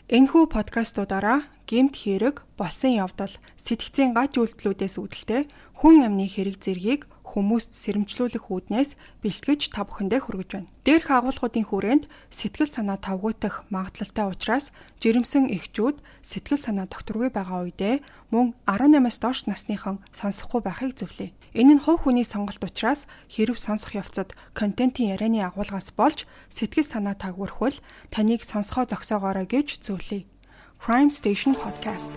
Энэхүү подкастуудаараа гэмт хэрэг, болсон явдал, сэтгцийн гач үйлдэлүүдээс үүдэлтэй хүн амны хэрэг зэргийг хүмүүст сэрэмжлүүлэх үүднээс бэлтгэж та бүхэндээ хүргэж байна. Дээрх агуулгуудын хүрээнд сэтгэл санаа тавгуутах магадлалтай учраас жирэмсэн эхчүүд сэтгэл санаа докторгүй байгаа үедээ мөн 18-аас доош насныхан сонсохгүй байхыг зөвлөе. Энэ нь хувь хүний сонголт учраас хэрв сонсох явцад контентын ярианы агуулгаас болж сэтгэл санаа тагвархвал таныг сонсгоо зогсоогоорой гэж зөвлөе. Crime Station Podcast.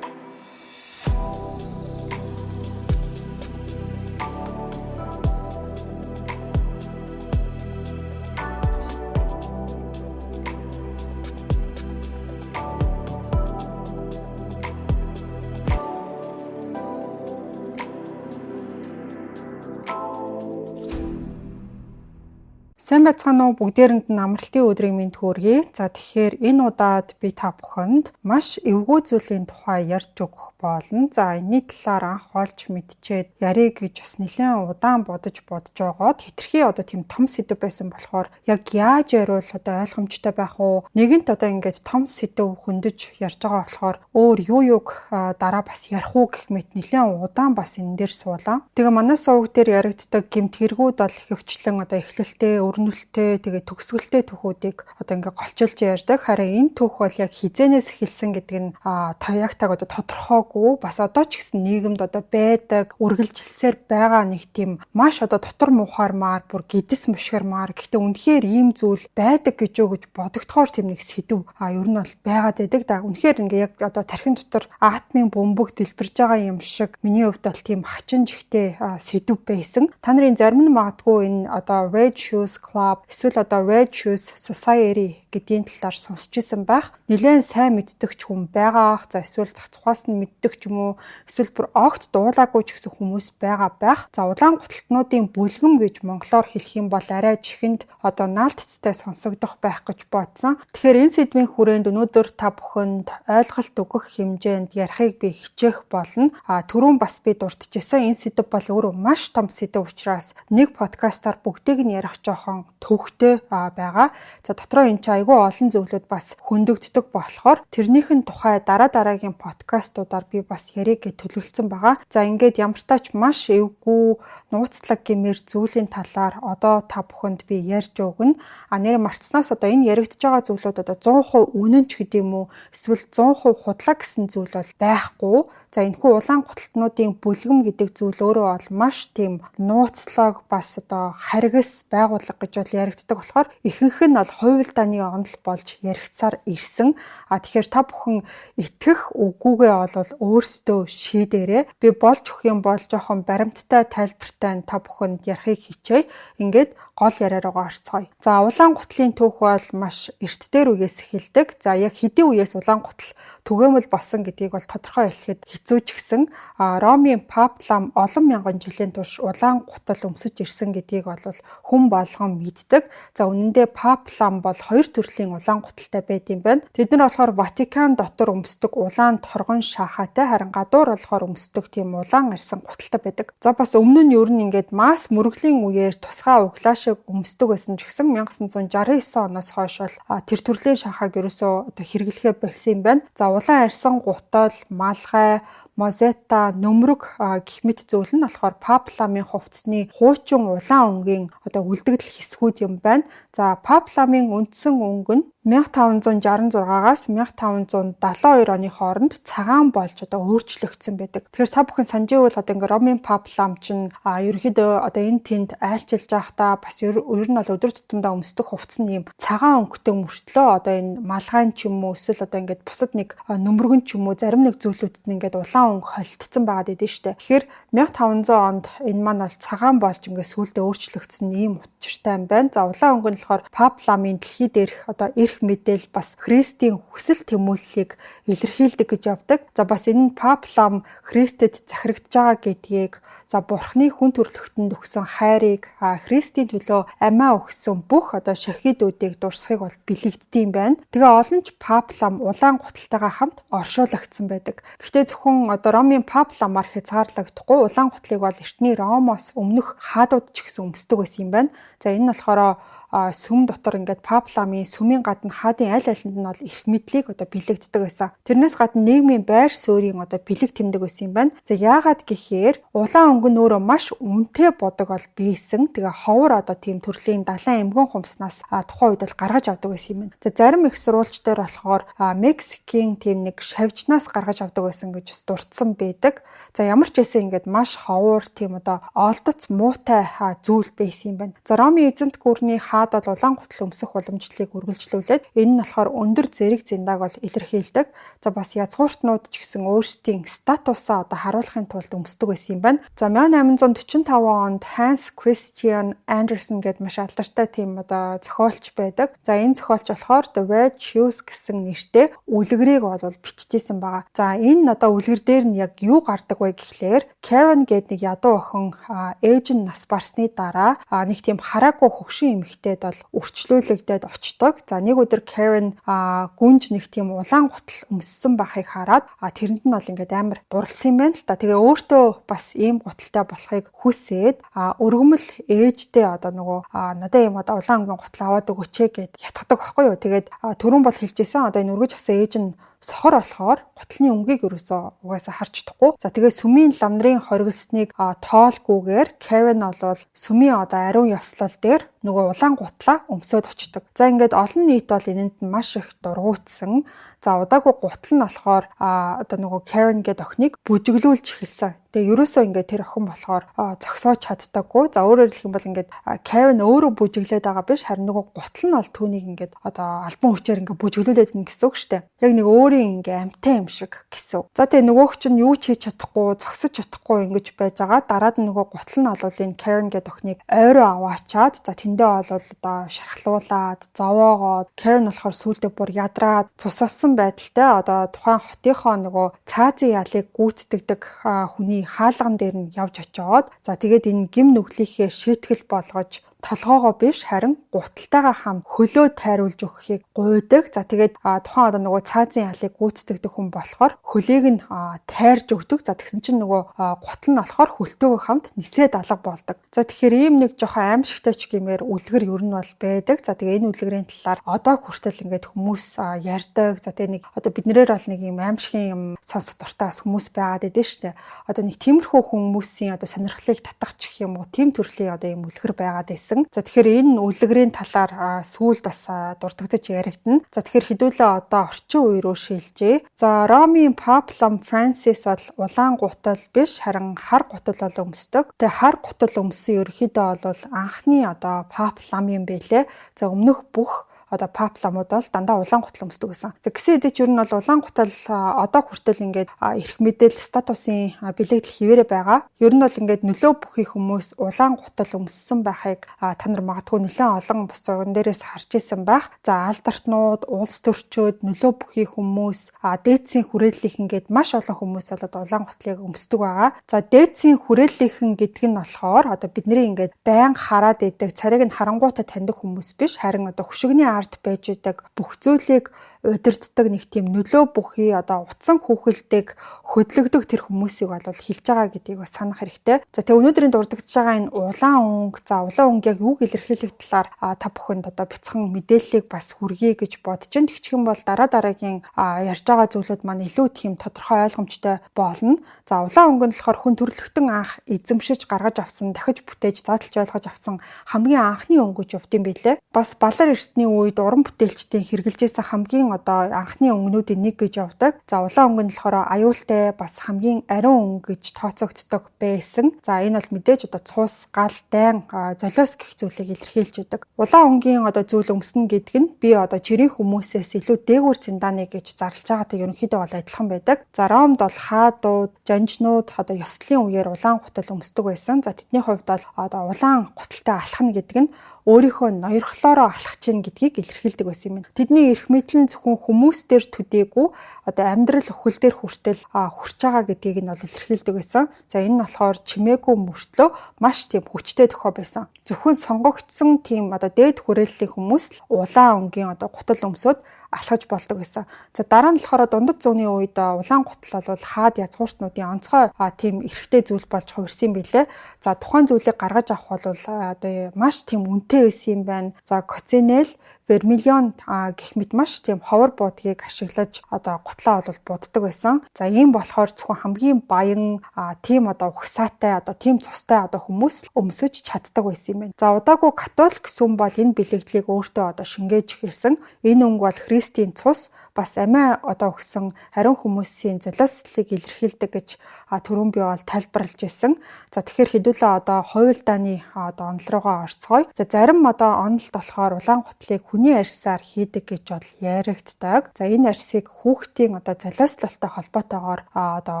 Сайн байцгаана уу, бүгдээрэнд нь амралтын өдрийн мэнд хүргэе. За тэгэхээр энэ удаад би та бүхэнд маш эвгүй зүйлийн тухай ярьж өгөх болно. За энэний талаар анх олж мэдчихэд ярих гэж бас нэлээд удаан бодож байгаад хэтэрхий одоо тийм том сэдв байсан болохоор яг яаж яриул одоо ойлгомжтой байх уу? Нэгэнт одоо ингээд том сэдв хөндөж ярьж байгаа болохоор өөр юуг дараа бас ярих уу гэх мэт нэлээд удаан бас энэ дээр суулаа. Тэгээ манай сувг дээр яригддаг гэмт хэрэгүүд бол ихэвчлэн одоо эхлэлтэй өрнөлттэй тэгээ төгсгөлтэй түүхүүдийг одоо ингээ голчилж ярьдаг. Харин энэ түүх бол яг хизэнээс эхэлсэн гэдэг нь яг таг одоо тодорхойгүй. Бас одоо ч гэсэн нийгэмд одоо байдаг үргэлжилсээр байгаа нэг тийм маш одоо дотор мухаармаар бүр гэдэс мушгаармаар гэхдээ үнэхээр ийм зүйл байдаг гэж юу гэж бодогдохоор тийм нэг сэдв ер нь бол байгаад байдаг. Да үнэхээр ингээ яг одоо тархин дотор атомын бөмбөг дэлбэрж байгаа юм шиг миний хувьд бол тийм хачин жигтэй сэдв байсан. Та нарын зарим нь магадгүй энэ одоо Red Shoes Club эсвэл одоо Red Shoes Society гэдгийн талаар сонсч ирсэн байх. Нэлээд сайн мэддэг ч хүн байгаа. За эсвэл цацхаас нь мэддэг ч юм уу. Эсвэл бүр огт дуулаагүй ч гэсэн хүмүүс байгаа байх. За улаан гуталтнуудын бүлгэм гэж монголоор хэлэх юм бол арай чихэнд одоо наалтцтай сонсогдох байх гэж бодсон. Тэгэхээр энэ сэдвийн хүрээнд өнөөдөр та бүхэнд ойлголт өгөх хэмжээнд ярихыг би хичээх болно. Түрүүн бас би дурдчихсан энэ сэдв бол өөрөө маш том сэдв учраас нэг подкастаар бүгдийг нь ярих жоохон төвхтэй байгаа. За дотроо энэ ч айгүй олон зөвлөд бас хөндөгддөг болохоор тэрнийхэн тухай дараагийн подкастуудаар би бас ярих гэж төлөвлөсөн байгаа. За ингээд ямар тач маш эвгүй нууцлаг гэмээр зүйлийн талаар одоо та бүхэнд би ярьж өгнө. Нэр марцснаас одоо энэ яригдж байгаа зүйлүүд одоо 100% үнэн ч гэдэм үү эсвэл 100% худлаа гэсэн зүйл бол байхгүй. За энэхүү улаан гуталтнуудын бүлгэм гэдэг зүйл өөрөө бол маш тийм нууцлаг бас одоо харгас байгууллага гэж бол яригддаг болохоор ихэнх нь бол хувилдааны онол болж яригцаар ирсэн. Тэгэхээр та бүхэн итгэх үгүйгээ бол өөрсдөө шийдээрэй. Би болж өгөх юм бол жоохон баримттай тайлбартай та бүхэнд ярихыг хичээе. Ингээд гол яриараагаа орцгоё. За улаан гутлын түүх бол маш эрт дээр үеэс эхэлдэг. За яг хэдийн үеэс улаан гутал түгээмэл болсон гэдгийг бол тодорхой хэлэхэд хэцүү ч гэсэн Ромын Пап лам олон мянган жилийн турш улаан гутал өмсөж ирсэн гэдгийг бол хүн болгон мэддэг. За үнэндээ Пап лам бол хоёр төрлийн улаан гуталтай байд юм байна. Тэд нар болохоор Ватикан дотор өмсдөг улаан торгон шахаатай, харин гадуур болохоор өмсдөг тийм улаан арьсан гуталтай байдаг. За бас өмнө нь ер нь ингээд масс мөргөлийн үеэр тусгай углаашиг өмсдөг байсан ч гэсэн 1969 оноос хойш бол тэр төрлийн шахааг ерөөсөө одоо хэрэглэхээ болсон юм байна. За улаан арьсан гутал, малгай, мозета, нөмрөг гэх мэт зүйл нь болохоор Пап ламын хувцсны хуучин улаан өнгийн одоо үлдэгдэл хэсгүүд юм байна. За Пап ламын үндсэн өнгө нь 1566-аас 1572 оны хооронд цагаан болж одоо өөрчлөгдсөн байдаг. Тэгэхээр та бүхэн санаж байвал одоо ингээ Ромын Пап лам чинь ерөөхдөө одоо энэ тэнд айлчилж байхдаа бас ер нь бол өдөр тутамдаа өмсдөг хувцс нь юм цагаан өнгөтэй мөртлөө одоо энэ малгайн ч юм уу эсвэл одоо ингээд бусад нэг нөмргөн ч юм уу зарим нэг зүйлүүдэд нь ингээд улаан улаан өнгө холтцсон байгаад идэв штэ. Тэгэхээр 1500 онд энэ маань бол цагаан болж ингээд сүүлдээ өөрчлөгдсөн ийм учиртай юм байна. За улаан өнгө нь болохоор Пап ламын дэлхий дээрх одоо эрх мэдэл бас Христийн хүсэл тэмүүллийг илэрхийлдэг гэж явдаг. За бас энэ нь Пап лам Христэд захирагдж байгаа гэдгийг, за Бурхны хүн төрлөختөнд өгсөн хайрыг, Христийн төлөө амиа өгсөн бүх одоо шахидуудыг дурсахыг бол бэлэгддэм байна. Тэгээ олон ч Пап лам улаан гуталтайгаа хамт оршуулгдсан байдаг. Гэхдээ зөвхөн одоо Ромын Пап ламаар хязгаарлагдахгүй, улаан гутлыг бол эртний Ромоос өмнөх хаадууд ч гэсэн өмсдөг байсан юм байна. За энэ нь болохоор сүм дотор ингээд Пап ламын сүмийн гадна хаадын аль алинд нь бол эрх мэдлийг одоо бэлэгддэг байсан. Тэрнээс гадна нийгмийн байр суурийн одоо бэлэг тэмдэг байсан юм байна. За яагаад гэхээр улаан өнгө нь өөрөө маш үнэтэй бодог бол бийсэн. Тэгээ ховор одоо тийм төрлийн далайн эмгэн хумснаас тухайн үед л гаргаж авдаг байсан юм байна. За зарим их сурвалж дээр болохоор Мексикийн тийм нэг шавжнаас гаргаж авдаг байсан гэж дурдсан байдаг. За ямар ч байсан ингээд маш ховор тийм одоо олдоц муутай зүйл байсан юм байна. За Ромын эзэнт гүрний хаад бол улаан гутал өмсөх уламжлалыг үргэлжлүүлээд энэ нь болохоор өндөр зэрэг зэндааг бол илэрхийлдэг. За бас язгууртнууд ч гэсэн өөрсдийн статусаа одоо харуулахын тулд өмсдөг байсан юм байна. За 1845 онд Hans Christian Andersen гэдэг маш алдартай тийм одоо зохиолч байдаг. За энэ зохиолч болохоор The Red Shoes гэсэн нэртэй үлгэрийг бол биччихсэн байгаа. За энэ одоо үлгэр дээр нь яг юу гардаг вэ гэхлээр Karen гэдэг нэг ядуу охин ээж нь нас барсны дараа нэг тийм хараагүй хөгшин эмэгтэйд бол өрчлүүлэгдээд очдог. За нэг өдөр Karen гүнж нэг тийм улаан гутал өмссөн байхыг хараад тэрэнд нь бол ингээд амар дурлсан юм байна л та. Тэгээ өөртөө бас ийм гуталтай болохыг хүсээд өргөмөл ээждээ одоо нөгөө надад ийм одоо улаан өнгөн гутал аваад өгөөч гэд ятгадаг байхгүй юу. Тэгээд түрүүн бол хэлжсэн одоо энэ өргөж авсан ээж нь сохор болохоор гутлын өнгийг ерөөсөө угаасаа харж чадахгүй. За тэгээ сүмийн лам нарын хориглосныг тоолгүйгээр Karen олвол сүмийн одоо ариун ёслол дээр нөгөө улаан гутлаа өмсөд очдог. За ингээд олон нийт бол энэнд маш их дургуутсан. За удаагүй гутал нь болохоор одоо нөгөө Karen гэдэг охиныг бүжиглүүлж эхэлсэн. Тэгээ ерөөсөө ингээд тэр охин болохоор зогсоож чаддаггүй. За өөрөөр хэлэх юм бол ингээд Karen өөрөө бүжиглээд байгаа биш, харин нөгөө гутал нь бол түүнийг ингээд одоо альбан хүчээр ингээд бүжиглүүлээд байна гэсэн үг шүү дээ. Яг нэг өөрийн ингээд амтай юм шиг гэсэн. За тэгээ нөгөөх чинь юу ч хийж чадахгүй, зогсож чадахгүй ингэж байж байгаа. Дараад нөгөө гутал нь бол энэ Karen гэдэг охиныг ойроо аваачаад за тэндээ бол одоо шархлуулаад, зовоогоод Karen болохоор сүүлдээ бүр ядраад цусалсан байдалтай одоо тухайн хотынхоо нөгөө цаазын ялыг гүйцэтгэдэг хүний хаалган дээр нь явж очиод за тэгээд энэ гим нүглийнхээ шийтгэл болгож толгоогоо биш харин гуталтайгаа хам хөлөө тайруулж өгөхийг гуйдаг. За тэгээд тухайн одоо нөгөө цаазын ялыг гүйцэтгэдэг хүн болохоор хөлийг нь тайрж өгдөг. За тэгсэн чинь нөгөө гутал нь болохоор хөлтөөгөө хамт нисээд алга болдог. За тэгэхээр ийм нэг жоохон аимшигтай ч гэмээр үлгэр ер нь бол байдаг. За тэгээ энэ үлгэрийн талаар одоо хүртэл ингээд хүмүүс ярьдаг. За тэгээ нэг одоо биднэрээр бол нэг юм аимшигын юм сонсох дуртай хүмүүс байгаад байдаг шүү дээ. Одоо нэг тиймэрхүү хүмүүсийн одоо сонирхлыг татгах юм уу? Тим төрлийн одоо юм үлгэр байгаад байсан. За тэгэхээр энэ үлгэрийн талаар сүүлд бас дурддагч яригдана. За тэгэхээр хэдүүлээ одоо орчин үе рүү шилжээ. За Ромын Пап лам Франсис бол улаан гутал биш харин хар гутал бол өмсдөг. Тэгээ хар гутал өмсөн ерөнхийдөө бол анхны одоо Пап лам юм байлээ. За өмнөх бүх одоо Пап ламууд бол дандаа улаан гутал өмсдөг гэсэн. За гэсэн хэдий ч ер нь бол улаан гутал одоо хүртэл ингээд эрх мэдэл статусын бэлэгдэл хിവэрэ байгаа. Ер нь бол ингээд нөлөө бүхий хүмүүс улаан гутал өмссөн байхыг та нар магадгүй нэлээд олон бус зурган дээрээс харж исэн байх. За алдартнууд, улс төрчөөд нөлөө бүхий хүмүүс дээдсийн хүрээллийнхэн гээд маш олон хүмүүс бол улаан гутлыг өмсдөг байгаа. За дээдсийн хүрээллийнхэн гэдэг нь болохоор одоо бидний ингээд байн хараад идэг, цариг нь харангуйтай таньдаг хүмүүс биш харин одоо хөшигний ард байж идэг бүх зүйлийг удирддаг нэг тийм нөлөө бүхий одоо утсан хүүхэлдэг хөдлөгдөг тэр хүмүүсийг бол хэлж байгаа гэдгийг бас санах хэрэгтэй. За тэгээ өнөөдрийн дурддагч байгаа энэ улаан өнгө, за улаан өнгө яг юуг илэрхийлэх талаар та бүхэнд одоо бяцхан мэдээллийг бас хүргэе гэж бодож байна. Тэгчих юм бол дараагийн ярьж байгаа зүйлүүд маань илүү тийм тодорхой ойлгомжтой болно. За улаан өнгө нь болохоор хүн төрлөختөн анх эзэмшиж гаргаж авсан, дахиж бүтээж задлж ойлгож авсан хамгийн анхны өнгө гэж явд юм билээ. Бас балар эртний үед уран бүтээлчдийн хэрэгжилжсэн хамгийн одоо анхны өнгнүүдийн нэг гэж явдаг. За улаан өнгө нь болохоор аюултай бас хамгийн ариун өнгө гэж тооцогддог байсан. За энэ бол мэдээж одоо цус, гал, дайн, золиос гэх зүйлийг илэрхийлж байдаг. Улаан өнгийн одоо зүйл өмснө гэдэг нь би одоо жирийн хүмүүсээс илүү дээгүүр цэндааны гэж зарлж байгаатай ерөнхийдөө бол адилхан байдаг. За Ромд бол хаадууд, жанжнууд одоо ёслолын үеэр улаан гутал өмсдөг байсан. За тэдний хувьд бол одоо улаан гуталтай алхна гэдэг нь өөрийнхөө ноёрхлоороо алхаж ийн гэдгийг илэрхийлдэг байсан юм. Тэдний эрх мэдлэн зөвхөн хүмүүс дээр төдийгүй одоо амьдрал өхөл дээр хүртэл хүрч байгаа гэдгийг нь бол илэрхийлдэг байсан. За энэ нь болохоор чимээгүй мөртлөө маш тийм хүчтэй тохио байсан. Зөвхөн сонгогдсон тийм одоо дээд хүрээллийн хүмүүс л улаан өнгийн одоо гутал өмсөд алхаж болдог байсан. За дараа нь болохоор дундад зууны үед улаан гутал бол хаад язгууртнуудын онцгой тийм эрхтэй зүйл болж хувирсан юм билээ. За тухайн зүйлийг гаргаж авах бол одоо маш тийм үнэтэй байсан юм байна. За коцинел, вермильон гэх мэт маш тийм ховор буудгийг ашиглаж одоо гутлаа бол буддаг байсан. За ийм болохоор зөвхөн хамгийн баян тийм одоо угсаатай одоо тийм цустай одоо хүмүүс өмсөж чаддаг байсан юм байна. За удаагүй католик сүм бол энэ бэлэгдлийг өөртөө одоо шингээж эхэлсэн. Энэ өнгө бол Христийн цус бас амиа одоо өгсөн ариун хүмүүсийн золиослыг илэрхийлдэг гэж түрүүн би бол тайлбарлаж ирсэн. За тэгэхээр хэдүүлээ одоо хувилдааны одоо онол руугаа орцгоё. За зарим одоо онолд болохоор улаан гутлыг хүний арьсаар хийдэг гэж бол яригддаг. За энэ арьсыг хүүхдийн одоо золиослолтой холбоотойгоор одоо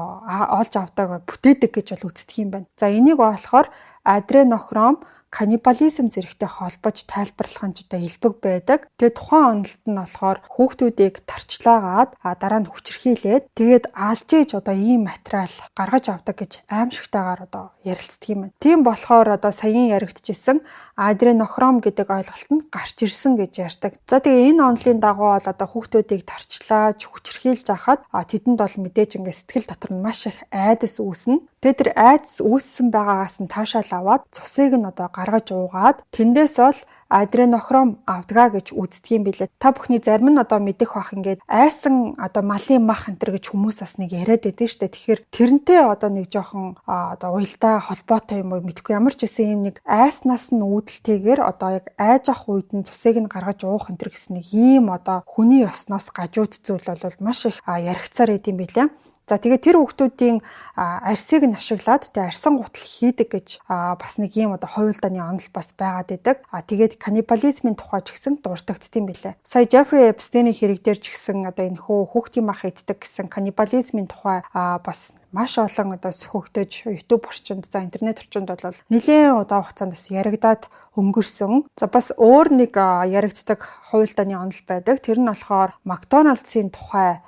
олж авдаг бүтээдэг гэж бол үздэг юм байна. За энийг болохоор адренохром каннибализм зэрэгтэй холбож тайлбарлах нь одоо элбэг байдаг. Тэгээд тухайн онолд нь болохоор хүүхдүүдийг тарчлаагаад дараа нь хүчирхийлээд тэгээд алж ээж одоо ийм материал гаргаж авдаг гэж аимшигтайгаар одоо ярилцдаг юм байна. Тийм болохоор одоо саяхан яригдчихсэн адренохром гэдэг ойлголт нь гарч ирсэн гэж ярьдаг. За тэгээ энэ онолын дагуу бол одоо хүүхдүүдийг тарчлааж хүчирхийлж байхад тэдэнд бол мэдээж ингээд сэтгэл дотор нь маш их айдас үүснэ. Тэгээд тэр айдас үүссэн байгаагаас нь таашаал аваад цусыг нь одоо гаргаж уугаад тэндээс бол адренохром авдгаа гэж үздэг юм билээ. Та бүхний зарим нь одоо мэдэх бах ингээд айсан одоо малын мах энтер гэж хүмүүс бас нэг яриад байдаг шүү дээ. Тэгэхээр тэрнтэй одоо нэг жоохон одоо уялдаа холбоотой юм уу мэдэхгүй, ямар ч гэсэн юм нэг айснаас нь үүдэлтэйгээр одоо яг айж авах үед нь цусыг нь гаргаж уух энтер гэсэн нэг ийм одоо хүний ёсноос гажууд зүйл бол маш их яригцаар идэм билээ. За тэгээд тэр хүүхдүүдийн арьсыг нь ашиглаад тэгээ арьсан гутал хийдэг гэж бас нэг юм одоо хувилдааны онол бас байгаад идэг. Тэгээд каннибализмын тухай ч гэсэн дурддагдсан билээ. Сая Жеффри Эпстейний хэрэг дээр ч гэсэн одоо энэ хүүхдийн мах иддэг гэсэн каннибализмын тухай бас маш олон одоо сөхөгдөж YouTube орчинд за интернет орчинд бол нэлээд удаан хугацаанд бас яригадаад өнгөрсөн. За бас өөр нэг яригддаг хувилдааны онол байдаг. Тэр нь болохоор Макдоналдсын тухай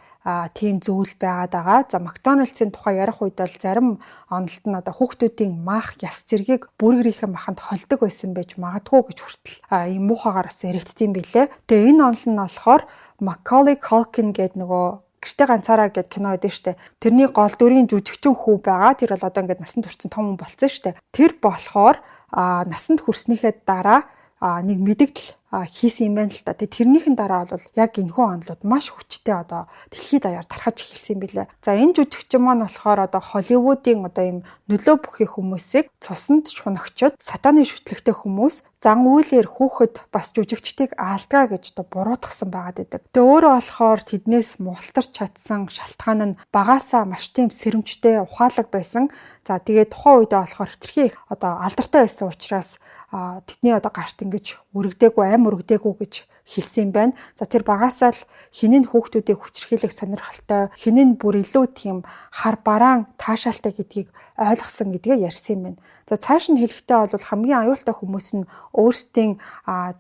тийм зүйл байгаад байгаа. За Макдоналдсын тухай ярих үед бол зарим онолд нь одоо хүүхдүүдийн мах яс зэргийг бүргэрийнхээ маханд холдог байсан байж магадгүй гэж хүртэл ийм муухагаар бас яригдсан билээ. Тэгээ энэ онол нь болохоор Macaulay Culkin гэдэг нөгөө гэртээ ганцаараа гэд кино байдаг штэ. Тэрний гол дүрийн жүжигчин хүү байгаа. Тэр бол одоо ингээд насанд хүрсэн том хүн болцсон штэ. Тэр болохоор насанд хүрснийхээ дараа нэг мэдэгдэл хийсэн юм байна л та. Тэгээ тэрнийхэн дараа бол яг энэхүү онолууд маш хүчтэй одоо дэлхийд даяар тархаж эхэлсэн билээ. За энэ жүжигчин маань болохоор одоо Холливуудын одоо ийм нөлөө бүхий хүмүүсийг цуснд шунагчид, сатаны шүтлэгтэй хүмүүс зан үйлээр хүүхэд бас жүжигчдийг аалдгаа гэж одоо буруутгасан байгаад байдаг. Тэгээ өөрөө болохоор тэднээс муултарч чадсан шалтгаан нь багаасаа маш тийм сэрэмжтэй ухаалаг байсан. За тэгээ тухайн үедээ болохоор хэтэрхий их одоо алдартай байсан учраас тэдний одоо гарт ингэж өргөдөөгүй өргөдөөгүй гэж хэлсэн юм байна. За тэр багаасаа л хинэн хүүхдүүдийг хүчирхийлэх сонирхолтой, хинэн бүр илүү тийм хар бараан таашаалтай гэдгийг ойлгосон гэдгээ ярьсан юм байна. За цааш нь хэлэхдээ бол хамгийн аюултай хүмүүс нь өөрсдийн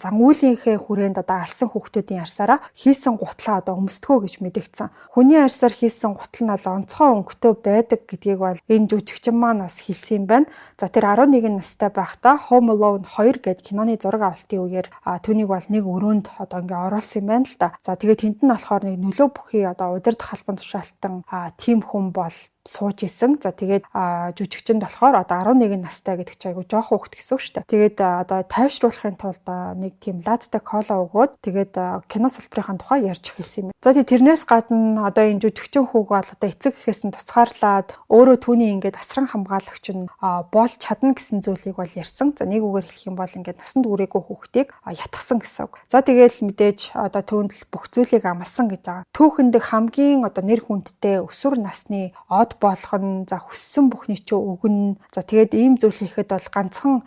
зан үйлийнхээ хүрээнд одоо алсан хүүхдүүдийн арьсаараа хийсэн гутлаа одоо өмсдгөө гэж мэдэгдсэн. Хүний арьсаар хийсэн гутал нь бол онцгой өнгөтэй байдаг гэдгийг бол энэ жүжигчин маань бас хэлсэн юм байна. За тэр 11 настай байхдаа Home Alone 2 гэдэг киноны зураг авалтын үеэр түүнийг бол нэг өрөөнд одоо ингээ оруулсан юм байна л да. За тэгээд тэнд нь болохоор нэг нөлөө бүхий одоо удирдах албан тушаалтан тим хүн бол сууж исэн. За тэгээд жүжигчэнд болохоор одоо 11 настай гэдэг чинь айгу жоох хүүхэд гэсэн үг шүү дээ. Тэгээд одоо тайвшруулахын тулд нэг тийм лаазтай кола өгөөд тэгээд кино салбарын тухай ярьж эхэлсэн юм. За тэгээд тэрнээс гадна одоо энэ жүжигчин хүүг бол одоо эцэг гэхээс нь тусгаарлаад өөрөө түүний ингээд асран хамгаалагч нь болж чадна гэсэн зүйлийг бол ярьсан. За нэг үгээр хэлэх юм бол ингээд насанд хүрээгүй хүүхдийг ятгсан гэсэн үг. За тэгээд мэдээж одоо түүнд л бүх зүйлийг амласан гэж байгаа. Түүхэндх хамгийн одоо нэр хүндтэй өсвөр насны од болох нь за хүссэн бүхний ч өгнө. За тэгээд ийм зүйл хийхэд бол ганцхан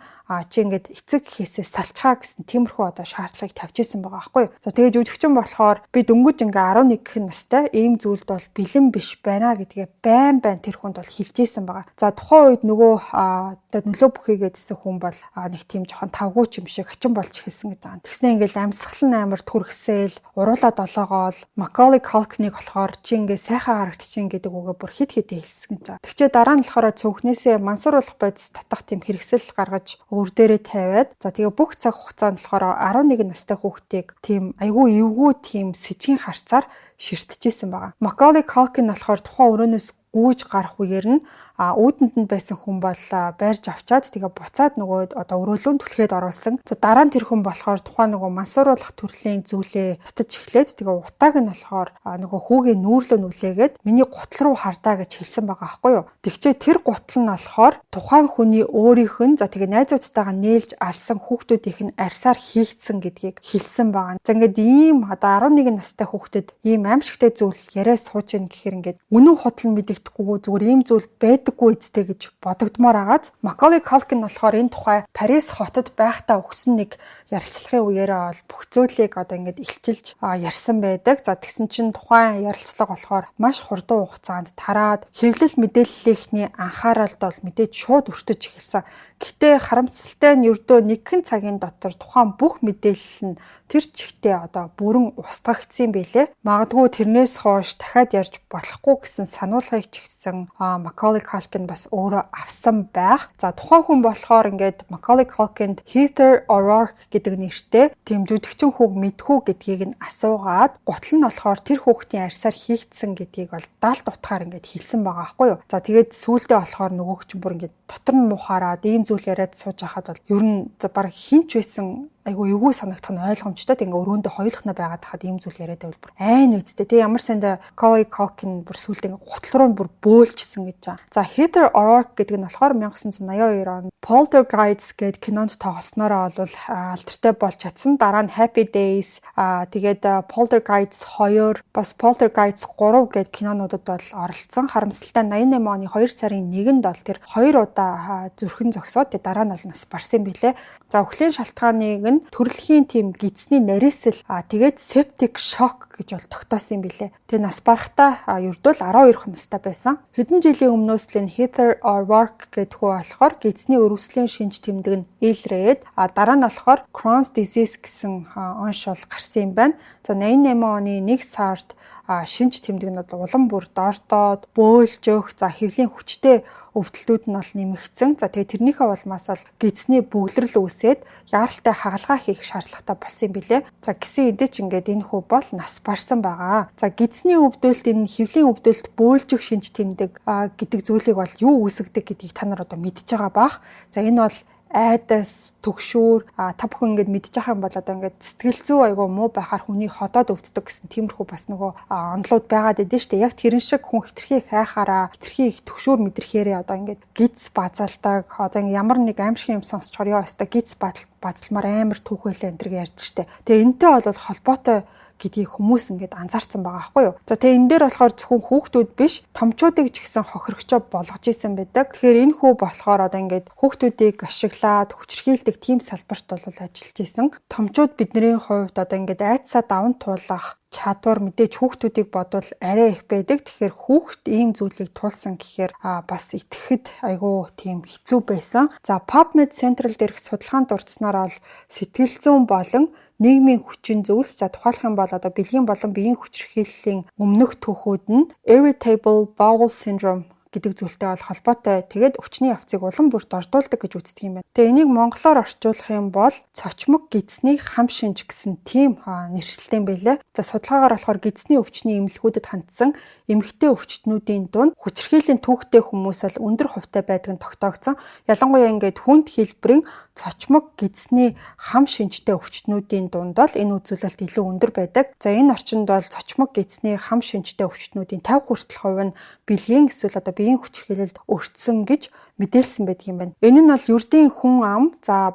чи ингээд эцэг гэхээсээ салчгаа гэсэн тиймэрхүү одоо шаардлагыг тавьж исэн байгаа байхгүй юу. За тэгээд жүжигчин болохоор би дөнгөж ингээ 11 настай ийм зүйлд бол бэлэн биш байна гэдгээ байн тэр хүнд бол хэлжсэн байгаа. За тухайн үед нөгөө одоо нөлөө бүхийгээ дсэн хүн бол нэг тийм жоохон тавгууч юм шиг хачин болж эхэлсэн гэж байгаа. Тэгснэ ингээл амьсгал нь амар түргсээл уруулаад олоогоол Macaulay Culkin-ыг болохоор чи ингээ сайхан харагдчихин гэдэг үгээ бүр хит хэлсэн гэж байгаа. Тэгчээ дараа нь болохоор цөөхнөөсөө мансууруулах бодис татах тийм хэрэгсэл гаргаж өөр дээрээ тавиад за тэгээ бүх цаг хугацаанд болохоор 11 настай хүүхдийг тийм айгүй эвгүй тийм сэжгийн харцаар ширтчихсэн байгаа. Macaulay Culkin болохоор тухайн өрөөнөөс гүйж гарах үеэр нь үүдэнд нь байсан хүн бол байрж авчаад тэгээ буцаад нөгөө одоо өрөөлөнд түлхээд оруулсан. За дараа нь тэр хүн болохоор тухайн нөгөө мансууруулах төрлийн зүйлээ татаж эхлээд тэгээ утааг нь болохоор нөгөө хүүгийн нүүрлөө нүлээгээд миний гутал руу хардаа гэж хэлсэн байгаа байхгүй юу. Тэгчээ тэр гутал нь болохоор тухайн хүний өөрийнх нь за тэгээ найзуудтайгаа нээлж алсан хүүхдүүдийнх нь арьсаар хийгдсэн гэдгийг хэлсэн байгаа. За ингээд ийм одоо 11 настай хүүхдэд ийм аимшигтай зүйл яриа сууж ийн гэхээр ингээд үнэн худал нь мэдэгдэхгүй зүгээр ийм зүйл байдаггүй эцтэй гэж бодогдмоор агаад Macaulay Culkin болохоор энэ тухай Парис хотод байхдаа өгсөн нэг ярилцлагын үеэрээ бол бүх зүйлийг одоо ингээд илчилж ярьсан байдаг. За тэгсэн чинь тухайн ярилцлага болохоор маш хурдан хугацаанд тараад хэвлэл мэдээллийнхний анхааралд бол мэдээж шууд өртөж эхэлсэн. Гэхдээ харамсалтай нь ердөө нэгэн цагийн дотор тухайн бүх мэдээлэл нь тэр чигтээ одоо бүрэн устгагдсан байлээ. Магадгүй тэрнээс хойш дахиад ярьж болохгүй гэсэн сануулгыг ч ихсэн Macaulay Culkin бас өөрөө авсан байх. За тухайн хүн болохоор ингээд Macaulay Culkin Heather O'Rourke гэдэг нэртэй тийм жүжигчин хүүг мэдхүү гэдгийг нь асуугаад гутал нь болохоор тэр хүүхдийн арьсаар хийгдсэн гэдгийг бол даалт утгаар ингээд хэлсэн байгаа байхгүй юу. За тэгээд сүүлдээ болохоор нөгөөх чинь бүр ингээд дотор нь мухаараад ийм зүйл яриад сууж байхад бол ер нь баг хинч байсан айгу эвгүй санагдах нь ойлгомжтой. Ингээ өрөөндөө хоёулахна байгаад хаад ийм зүйл яриад байвал бүр айн үсттэй. Тэг ямар санда Macaulay Culkin бүр сүултээ ингээ гутал руу бүр бөөлжсэн гэж байгаа. За Heather O'Rourke гэдэг нь болохоор 1982 онд Poltergeist гэдэг кинонд тоглоснороо бол алдартай болж чадсан. Дараа нь Happy Days тэгээд Poltergeist 2 бас Poltergeist 3 гэдэг кинонуудад бол оролцсон. Харамсалтай 88 оны 2 сарын 1-нд бол тэр 2 удаа зүрхэн зогсоод тэгээд дараа нь бол нас барсан билээ. За өхлийн шалтгааныг нь төрөлхийн тийм гидсний нарийсэл тэгээд септик шок гэж бол тогтоосон юм билээ. Тэгээ нас барахтаа ердөө л 12 настай байсан. Хэдэн жилийн өмнөөс л энэ Heather O'Rourke гэдэг хүү болохоор гидсний өрөвслийн шинж тэмдэг нь ээлрээд дараа нь болохоор Crohn's disease гэсэн оншол гарсан юм байна. За 88 оны 1 сард шинж тэмдэг нь улам бүр дордоод бөөлжөх за хэвлийн хүчтэй өвдөлтүүд нь бол нэмэгдсэн. За тэгээ тэрнийхээ улмаас бол гидсний бөглөрл үүсээд яаралтай хагалгаа хийх шаардлагатай болсон юм билээ. За гисэн эдэж ингээд энэ хүү бол нас барсан байгаа. За гидсний өвдөлт энэ хэвлийн өвдөлт бөөлжих шинж тэмдэг гэдэг зүйлийг бол юу үүсгдэг гэдгийг та нар одоо мэдж байгаа бах. За энэ бол айдас, түгшүүр та бүхэн ингээд мэдж байгаа юм бол одоо ингээд сэтгэл зүй айгу муу байхаар хүний ходоод өвддөг гэсэн тиймэрхүү бас нөгөө онолууд байгаад идэв штэ. Яг тэрэн шиг хүн хитрхи хайхаараа хитрхи их түгшүүр мэдрэхээрээ одоо ингээд гидс базалдаг. Одоо ингээд ямар нэг аимшиг юм сонсчоор ёо өстой гидс базалмаар амар түүхэлээ энэ төр ярьж штэ. Тэгээ энэтэй бол холбоотой гэдгийг хүмүүс ингээд анзаарсан байгаа байхгүй юу. За тэгээ энэ дээр болохоор зөвхөн хүүхдүүд биш, томчуудыг ч гэсэн хохирогчоо болгож исэн байдаг. Тэгэхээр энэ хүү болохоор одоо ингээд хүүхдүүдийг ашиглаад хүчрхийлдэг тийм салбарт бол ажиллаж исэн. Томчууд бидний хувьд одоо ингээд айдсаа даван туулах чадвар мэдээж хүүхдүүдийг бодвол арай их байдаг. Тэгэхээр хүүхд ийм зүйлийг туулсан гэхээр бас итгэхэд айгүй тийм хэцүү байсан. За PubMed Central дээрх судалгаанд дурдсанаар бол сэтгэл зүйн болон нийгмийн хүчин зүйлс за тухайлах юм бол одоо бэлгийн болон биеийн хүчирхийллийн өмнөх түүхүүд нь Irritable Bowel Syndrome гэдэг зүйлтэй бол холбоотой. Тэгээд өвчний явцыг улам бүрт ордуулдаг гэж үздэг юм байна. Тэгээ энийг монголоор орчуулах юм бол цочмог гидсний хам шинж гэсэн тийм нэршилтэй байлээ. За судалгаагаар болохоор гидсний өвчний эмнэлгүүдэд хандсан эмэгтэй өвчтнүүдийн дунд хүчирхийллийн түүхтэй хүмүүс бол өндөр хувьтай байдаг нь тогтоогдсон. Ялангуяа ингээд хүнд хэлбэрийн цочмог гидсний хам шинжтэй өвчтнүүдийн дунд бол энэ үзүүлэлт илүү өндөр байдаг. За энэ орчинд бол цочмог гидсний хам шинжтэй өвчтнүүдийн 50 хүртэл хувь нь бэлгийн эсвэл биеийн хүчирхийлэлд өртсөн гэж мэдээлсэн байдаг юм байна. Энэ нь бол ердийн хүн ам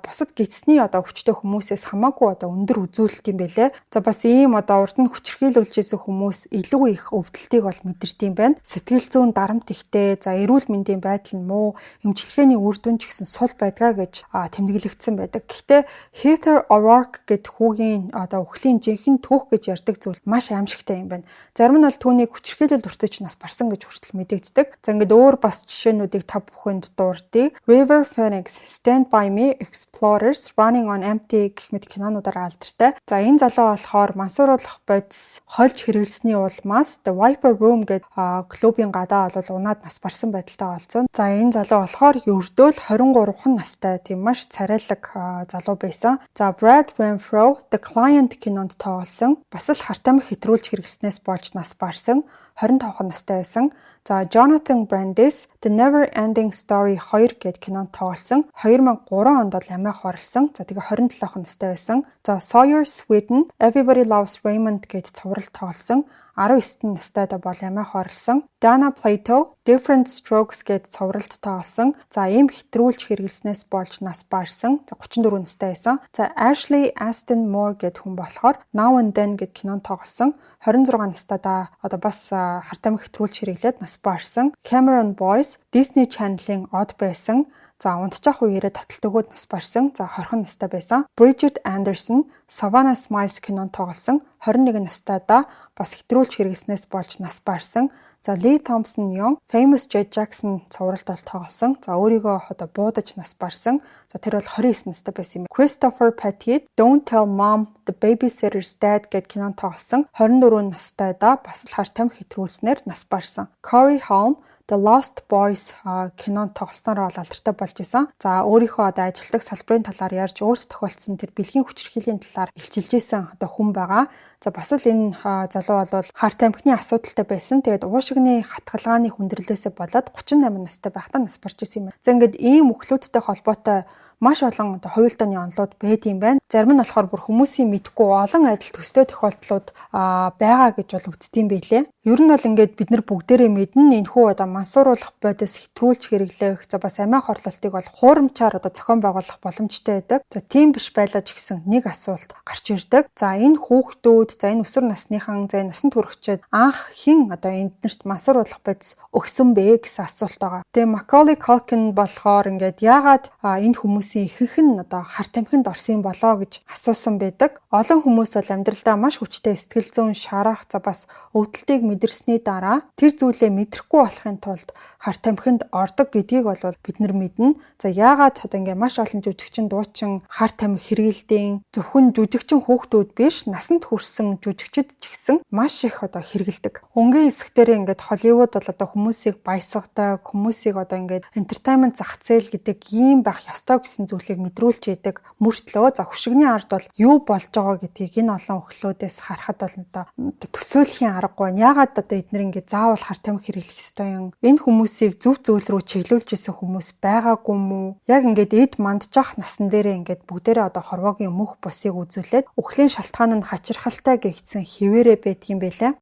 бусад гидсний өвчтөй хүмүүсээс хамаагүй өндөр үзүүлэлт юм байлээ. За бас ийм урд нь хүчирхийлүүлж исэн хүмүүс илүү их өвдөлтийг бол мэдэрдэг юм байна. Сэтгэл зүйн дарамт ихтэй, эрүүл мэндийн байдал нь муу, эмчилгээний үр дүн ч гэсэн сул байдгаа гэж тэмдэглэгдсэн байдаг. Гэхдээ Heather O'Rourke гэдэг хүүгийн өхлийн жинхэнэ түүх гэж ярьдаг зүйл маш аимшигтай юм байна. Зарим нь бол түүнийг хүчирхийлэл өртөж нас барсан гэж хүртэл мэдэгддэг. За ингээд өөр бас жишээнүүдийг та бүхэнд дурдъя. River Phoenix, Stand By Me, Explorers, Running on Empty гэх мэт кинонуудаар алдартай. За энэ залуу болохоор мансууруулах бодис хольж хэрэглэсний улмаас The Viper Room гэдэг клубын гадаа бол унаад нас барсан байдалтай олцсон. За энэ залуу болохоор ердөөл 23 настай тийм маш царайлаг залуу байсан. За Brad Renfro The Client кинонд тоглосон. Бас л хартамх хэтрүүлж хэрэглэснээс болж нас барсан. 25 настай байсан. За Jonathan Brandis The Never Ending Story 2 гэдэг кинонд тоглосон. 2003 онд бол амиа хорлсон. За тэгээ 27 настай байсан. За Sawyer Sweden Everybody Loves Raymond гэдэг цувралд тоглосон. 19 настайдаа бол амиа хорлсон. Dana Plato Different Strokes гэдэг цувралд тоглосон. За ийм хэтрүүлж хэрэглэснээс болж нас барсан. За 34 настай байсан. За Ashley Aston Moore гэдэг хүн болохоор Now and Then гэдэг кинонд тоглосон. 26 настайдаа бас хартамх хэтрүүлж хэрэглээд нас барсан. Cameron Boyce Disney Channel-ийн од байсан. За унтчих үеэрээ таталт өгөөд нас барсан. За 20 настай байсан. Bridget Anderson Savannah Smiles кинонд тоглосон. 21 настайдаа бас хэтрүүлж хэрэглэснээс болж нас барсан. За Lee Thompson Young Famous Jet Jackson цувралд бол тоглосон. За өөрийгөө буудаж нас барсан. За тэр бол 29 настай байсан юм. Christopher Pettit Don't Tell Mom The Babysitter's Dad гэдэг кинонд тоглосон. 24 настайдаа бас л хартамх хэтрүүлснээр нас барсан. Corey Haim The Lost Boys кинонд тоглосноор бол алдартай болж исэн. За өөрийнхөө ажилтдаг салбарын талаар ярьж өөрт тохиолдсон тэр бэлгийн хүчирхийллийн талаар илчилж исэн хүн байгаа. За бас л энэ залуу бол харт амхны асуудалтай байсан. Тэгээд уушигны хатгалгааны хүндрэлээсээ болоод 38 настай байхдаа нас барж исэн юм. За ингээд ийм өхлүүдтэй холбоотой маш олон хувилдааны онолууд байд юм байна. Зарим нь болохоор бүр хүмүүсийн мэдгүй олон адил төстэй тохиолдлууд байгаа гэж бол үздэм байлээ. Ер нь бол ингээд бид нар бүгдээрээ мэднэ энэхүү мансууруулах бодис хэтрүүлж хэрэглэх бас амиа хорлолтыг бол хуурамчаар зохион байгуулах боломжтой байдаг. За тийм биш байлаа ч гэсэн нэг асуулт гарч ирдэг. За энэ хүүхдүүд энэ өсвөр насныхан насанд хүрэхчээд анх хэн энднэрт мансууруулах бодис өгсөн бэ гэсэн асуулт байгаа. Тэгээ Macaulay Culkin болохоор ингээд яагаад энэ хүмүүсийн ихэнх нь харт амхинд орсон болоо гэж асуусан байдаг. Олон хүмүүс бол амьдралдаа маш хүчтэй сэтгэл зүйн шарах бас өвдөлтийг мэдэрсний дараа тэр зүйлээ мэдрэхгүй болохын тулд харт амхинд ордог гэдгийг бол бид нар мэднэ. За яагаад ингээ маш олон жүжигчин дуучин харт амх хэрэгэлдэг зөвхөн жүжигчин хүүхдүүд биш насанд хүрсэн жүжигчид ч гэсэн маш их хэрэгэлдэг. Өнгийн хэсгтэрээ ингээд Холливуд бол хүмүүсийг баясгадаг, хүмүүсийг ингээд entertainment зах зээл гэдэг ийм байх ёстой гэсэн зүйлийг мэдрүүлж идэг мөртлөө хөшигний ард бол юу болж байгаа гэдгийг энэ олон өхлөөдөөс харахад бол төсөөлхийн аргагүй. Яагаад эдгээр ингээд заавал харт амх хэрэглэх ёстой юм? Энэ хүмүүсийг зөв зүйл рүү чиглүүлж исэн хүмүүс байгаагүй мүү? Яг ингээд эд мандчих насан дээрээ ингээд бүгдээрээ хорвоогийн мөх бусыг үзүүлээд өхлийн шалтгаан нь хачирхалтай гэгдсэн хിവэрэ байдгийн байлаа.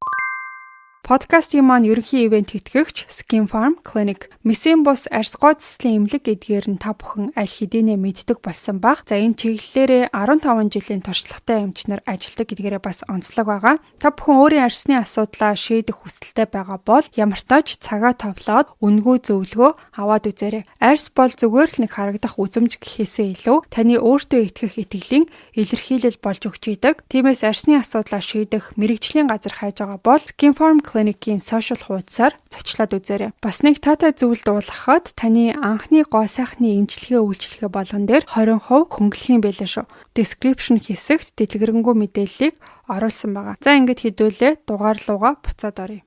Подкастын маань ерөнхий ивент тэтгэгч Skin Farm Clinic Месийн бус арьс гоо цэцлийн эмнэлэг эдгээр нь та бүхэн аль хэдийнэ мэддэг болсон баг. За энэ чиглэлээрээ 15 жилийн туршлагатай эмчнэр ажилладаг гэдгээрээ бас онцлог байгаа. Та бүхэн өөрийн арьсны асуудлаа шийдэх хүсэлтэй байгаа бол ямар ч тач цагаа товлоод үнгүй зөвлөгөө аваад үзээрэй. Арьс бол зүгээр л нэг харагдах үзэмж гэхээсээ илүү таны өөртөө итгэх итгэлийн илэрхийлэл болж өгч идэг. Тиймээс арьсны асуудлаа шийдэх мэрэгжлийн газар хайж байгаа бол Skin Farm Clinic-ийн сошиал хуудасаар зочлоод үзээрэй. Бас нэг таатай зүйл дуулгахад таны анхны гоо сайхны эмчилгээ үйлчилгээ болгон дээр 20% хөнгөлөх юм байлаа шүү. Description хэсэгт дэлгэрэнгүй мэдээллийг оруулсан байгаа. За ингэж хэдүүлээ дугаарлууга буцаад оръё.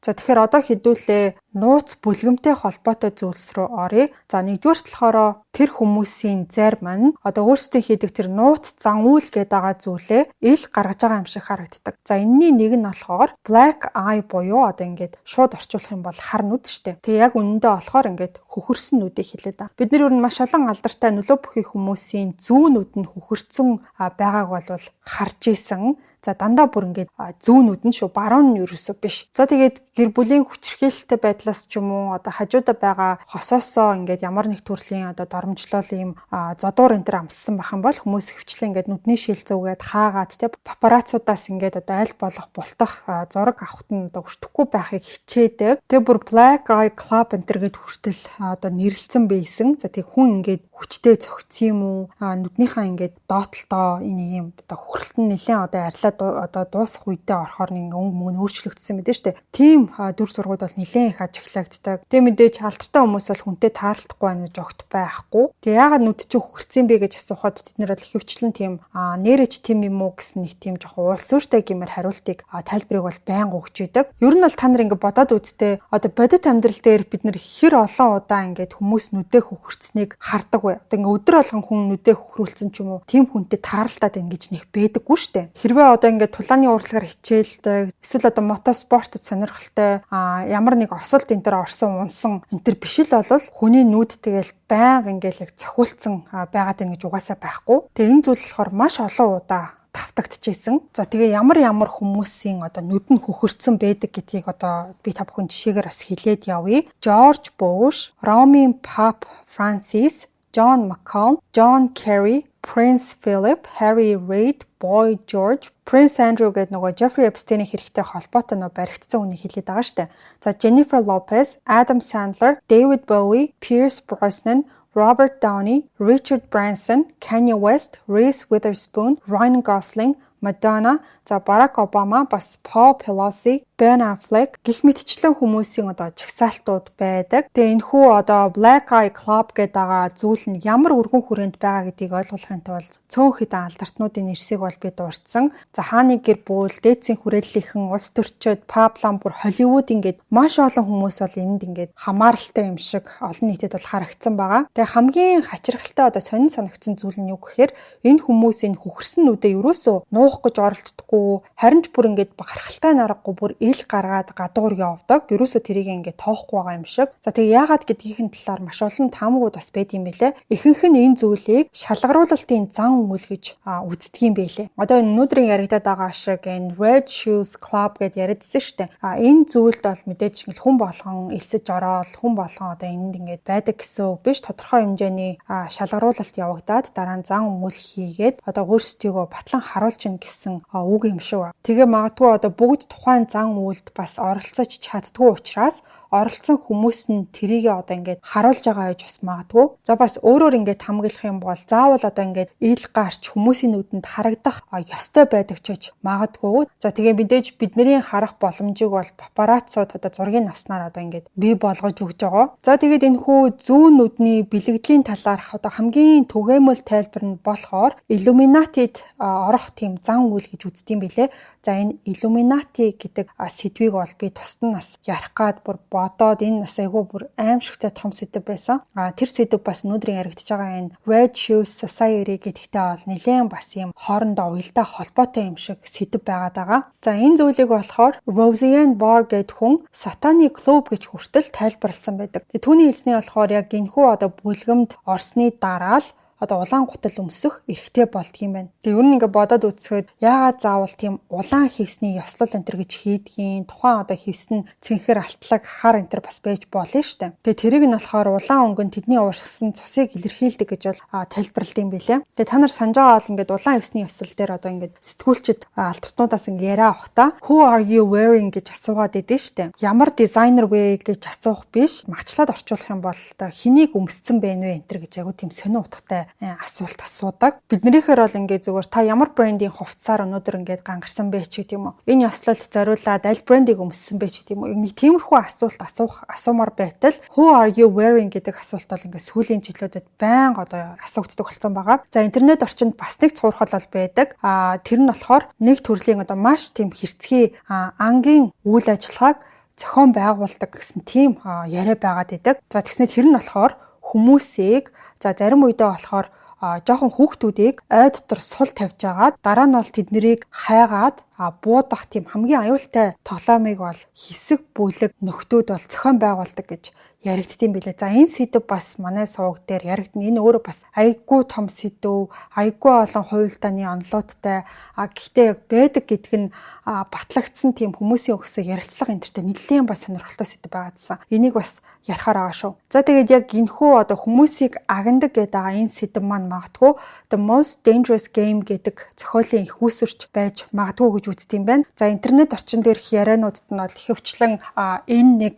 За тэгэхээр одоо хэдүүлээ нууц бүлгэмтэй холбоотой зүйлс рүү оръё. За нэгдүгээр талаараа тэр хүмүүсийн зарим нь одоо өөрсдөө хийдэг тэр нууц зан үйл гэдэг байгаа зүйлээ ил гаргаж байгаа юм шиг харагддаг. За энэний нэг нь болохоор black eye буюу одоо ингээд шууд орчуулах юм бол хар нүд штэ. Тэгээ яг үнэндээ болохоор ингээд хөхөрсөн нүдийг хэлээд байгаа. Бид нар ер нь маш олон алдартай нөлөө бүхий хүмүүсийн зүүн нүд нь хөхөрсөн байгааг бол харж исэн. За дандаа бүр ингээд зүүнүүд нь шүү баруун нь ерөөсөө биш. За тэгээд гэр бүлийн хүчирхээлтэй байдлаас ч юм уу одоо хажуудаа байгаа хосоосоо ингээд ямар нэг төрлийн одоо доромжлол ийм зодуур энэ төр амссан байх юм бол хүмүүс хөвчлээ ингээд нүдний шилзүүгээд хаагаад те папарацуудаас ингээд одоо аль болох бултах зураг авахт нь одоо хүртэхгүй байхыг хичээдэг. Тэгээ бүр Black Eye Club энэ төр гээд хүртэл одоо нэрлэлсэн байсан. За тэг хүн ингээд хүчтэй цогцсон юм уу нүднийхаа ингээд доотлолтоо энэ юм одоо хөрөлтөн нэлээд одоо арилаад одоо дуусах үедээ орохоор нэг өнгө мөн өөрчлөгдсөн мэдээ штэ. Тийм дүр сургууд бол нэлээд их ажиглагддаг. Тэг мэдээж алдартай хүмүүс бол хүнтэй таарлахгүй байна гэж огт байхгүй. Тэг яагаад нүд чи хөрцсөн бэ гэж асуухад тэд нар бол ихэвчлэн тийм нэрэж тийм юм уу гэсэн нэг тийм жоохон уулсууртай гэмээр хариултыг тайлбарыг бол байнга өгч идэг. Ер нь бол та нар ингээд бодоод үзтээ одоо бодит амьдрал дээр бид нар хэр олон удаа ингээд хүмүүс нүдээ хөрцснийг хардаг вэ? Одоо ингээд өдөр болгон хүн нүдээ хөрвүүлсэн ч юм уу тийм хүнтэй таарлаад байна гэж нэг байдаггүй штэ. Хэрвээ одоо ингээд тулааны урлагаар хичээлдэг эсвэл одоо мотоспортод сонирхолтой ямар нэг осолд энэ төр орсон унсан энэ төр биш л бол хүний нүд тэгэл байнга ингээд яг цохиулсан байгаад байна гэж угаасаа байхгүй. Тэгээ энэ зүйл болохоор маш олон удаа давтагдчихсэн. За тэгээ ямар хүмүүсийн одоо нүд нь хөхөрцөн байдаг гэдгийг одоо би та бүхэн жишээгээр бас хэлээд явъя. George Bush, Roman Pope Francis, John McCain, John Kerry, Prince Philip, Harry Reid, Boy George, Prince Andrew гэдэг нөгөө Jeffrey Epstein-ийн хэрэгтэй холбоотой нөгөө баригдсан үнийг хэлээд байгаа штэ. За Jennifer Lopez, Adam Sandler, David Bowie, Pierce Brosnan, Robert Downey, Richard Branson, Kanye West, Reese Witherspoon, Ryan Gosling, Madonna, за Barack Obama, бас Paul Pelosi, Ben Affleck гэх мэтчлэн хүмүүсийн одоо жагсаалтууд байдаг. Тэгээ энэхүү одоо Black Eye Club гэдэг байгаа зүйл нь ямар өргөн хүрээнд байгаа гэдгийг ойлгохын тулд цөөн хэдэн алдартнуудын нэрсийг бол би дурдсан. За хааны гэр бүл, дээдсийн хүрээллийнхэн, улс төрчид, паблам бүр Холливуд ингээд маш олон хүмүүс бол энд ингээд хамааралтай юм шиг олон нийтэд бол харагдсан байгаа. Тэгээ хамгийн хачирхалтай одоо сонин санагдсан зүйл нь юу гэхээр энэ хүмүүс энэ хөхөрсөн нүдээ ерөөсөө нуух гэж оролддоггүй, харин ч бүр ингээд гарахалтай наргагүй бүр ил гаргаад гадуур явдаг. Ерөөсөө тэрийг ингээд тоохгүй байгаа юм шиг. За тэгээ яагаад гэдгийнхэн талаар маш олон таамагуд бас байд юм бэлээ. Ихэнх нь энэ зүйлийг шалгаруулалтын зан үйл гэж үздэг юм бэлээ. Одоо энэ өнөөдрийн яригадаад байгаа шиг энэ Red Shoes Club гэдээ яриадсэн шүү дээ. Энэ зүйлд бол мэдээж хүн болгон элсэж ороод хүн болгон одоо энд ингээд байдаг гэсэн үг биш. Тодорхой хэмжээний шалгаруулалт явагдаад дараа нь зан үйл хийгээд одоо өөрсдийгөө батлан харуулж ийн гэсэн үг юм шиг. Тэгээ магадгүй одоо бүгд тухайн зан үйлд бас оролцож чаддгүй учраас оролцсон хүмүүс нь тэрийг одоо ингээд харуулж байгаа гэж бас магадгүй. За бас өөрөөр ингээд хамгаалах юм бол заавал одоо ингээд ил гарч хүмүүсийн нүдэнд харагдах ёстой байдаг ч гэж магадгүй. За тэгээ мэдээж бидний харах боломжийг бол папараццууд одоо зургийг авснаар одоо ингээд бий болгож өгч байгаа. За тэгээд энэ хүү зүүн нүдний бэлгэдлийн талаарх одоо хамгийн түгээмэл тайлбар нь болохоор Illuminati-д орох тийм зан үйл гэж үздэг юм билэ. За энэ Illuminati гэдэг сэдвийг бол би тусад нь бас ярих гад бүр бодоод энэ бас айгүй бүр аимшигтай том сэдв байсан. Тэр сэдв бас өнөөдрийн яригдж байгаа энэ Red Shoes Society гэдэгтэй бол нэлээд бас юм хоорондоо уялдаа холбоотой юм шиг сэдв байгаад байгаа. За энэ зүйлийг болохоор Roseanne Barr гэдэг хүн Сатаны клуб гэж хүртэл тайлбарласан байдаг. Түүний хэлснээ болохоор яг энэхүү одоо бүлгэмд орсны дараа л одоо улаан гутал өмсөх эрхтэй болдго юм байна. Тэгээ ер нь ингээд бодоод үзэхэд яагаад заавал тийм улаан хевсний ёслол энэ төр гэж хийдгийн тухайн одоо хевсэн цэнхэр алтлаг хар энэ төр бас байж болно шүү дээ. Тэгээ тэрийг нь болохоор улаан өнгө нь тэдний уурсан цусыг илэрхийлдэг гэж бол тайлбарлалт юм билээ. Тэгээ та нар санаж байгаа бол ингээд улаан хевсний ёслол дээр одоо ингээд сэтгүүлчид алтартнуудаас ингээд яриа авахта Who are you wearing гэж асуугаад идэв шүү дээ. Ямар дизайнер вэ гэж асуух биш. Магчлаад орчуулах юм бол одоо хэнийг өмссөн бэ нэ энэ төр гэж айгу тийм сонин утгатай асуулт асуудаг. Биднийхээр бол ингээд зүгээр та ямар брендийн хувцсаар өнөөдөр ингээд гангарсан бэ ч гэдэг юм уу. Энэ ёслолд зориулаад аль брендийг өмссөн бэ ч гэдэг юм уу. Нэг тиймэрхүү асуулт асуумар байтал Who are you wearing гэдэг асуулт бол ингээд сүүлийн жилүүдэд байнга одоо асуугддаг болсон байгаа. За интернет орчинд бас нэг цуурхал бол байдаг. Тэр нь болохоор нэг төрлийн одоо маш тийм хэрцгий ангийн үйл ажиллагааг зохион байгуулдаг гэсэн тийм яриа байгаад идэг. За тэгснээр тэр нь болохоор хүмүүсийг зарим үедээ болохоор жоохон хүүхдүүдийг ой дотор сул тавьж агаад дараа нь бол тэднийг хайгаад буудах тийм хамгийн аюултай тоглоомыг бол хэсэг бүлэг нөхдүүд бол зохион байгуулдаг гэж яригдтiin билээ. За энэ сэдв бас манай суваг дээр яригдана. Энэ өөрөө бас айгүй том сэдв, айгүй олон хуйлдааны онолоодтай. Гэхдээ яг байдаг гэдг нь батлагдсан тийм хүмүүсийн өгсөн ярилцлага энтертэй нэлээд бас сонирхолтой сэдв байгаадсан. Энийг бас ярихаар байгаа шүү. За тэгээд яг энэхүү хүмүүсийг агнадаг гэдэг энэ сэдв маань магадгүй The Most Dangerous Game гэдэг зохиолын их үүсвэрч байж магадгүй гэж үздэг юм байна. За интернет орчин дээрх яриануудад нь бол ихэвчлэн энэ нэг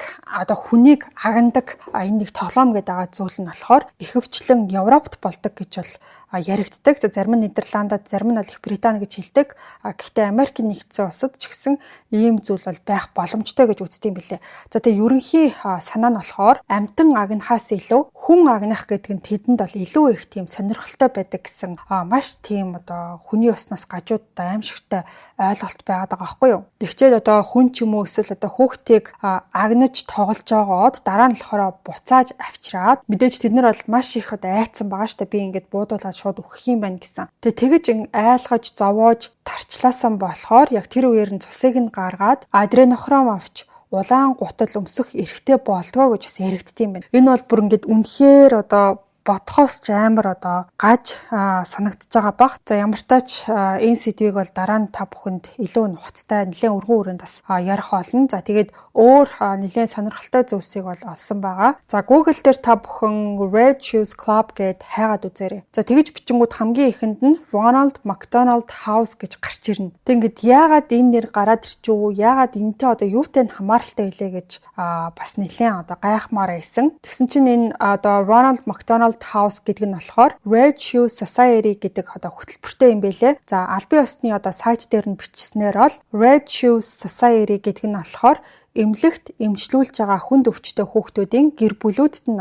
хүнийг агнадаг энэ нэг тоглоом гэдэг зүйл нь болохоор ихэвчлэн Европт болдог гэж бол яригддаг. За зарим нь Нидерландад, зарим нь бол Их Британи гэж хэлдэг. Гэхдээ Америкийн нэгдсэн улсад ч гэсэн ийм зүйл бол байх боломжтой гэж үздэг юм билээ. За тэгээ ерөнхий санаа нь болохоор амтан агнахаас илүү хүн агнах гэдэг нь тэдэнд бол илүү их тийм сонирхолтой байдаг гэсэн маш тийм хүний уснаас гажууд аимшигтай ойлголт байгаад байгаа байхгүй юу. Тэгчээд хүн ч юм уу эсвэл хүүхдийг агнаж тоглож байгаад дараа нь болохоор буцааж авчираад мэдээж тэд нар бол маш их айцсан байгаа штэ би ингээд буудуулаад шууд өгөх юм байна гэсэн. Тэгэж айлгаж зовоож тарчлаасан болохоор яг тэр үеэр нь цусыг нь гаргаад адренохром авч улаан гутал өмсөх эрхтэй болдгоо гэж бас яригдтiin байна. Энэ бол бүр ингээд үнэхээр бодхоос ч амар гаж санагдаж байгаа бах. За ямар тач энэ сэдвийг бол дараа нь та бүхэнд илүү нухацтай нэлээд өргөн хүрээнд бас ярих болно. За тэгээд өөр нэлээд сонирхолтой зүйлсийг бол олсон байгаа. За Google дээр та бүхэн Red Shoes Club гэд хайгаад үзээрэй. За тэгэж бичингүүд хамгийн ихэнд нь Ronald McDonald House гэж гарч ирнэ. Тэг ингээд яагаад энэ нэр гараад ирчихв? Яагаад энэтэй юутай хамааралтай илээ гэж бас нэлээд гайхмаар байсан. Тэгсэн чинь энэ Ronald McDonald House гэдэг нь болохоор Red Shoes Society гэдэг хөтөлбөртэй юм байлээ. За албан ёсны сайт дээр нь бичснээр бол Red Shoes Society гэдэг нь болохоор эмнэлэгт эмчлүүлж байгаа хүнд өвчтөй хүүхдүүдийн гэр бүлүүдэд нь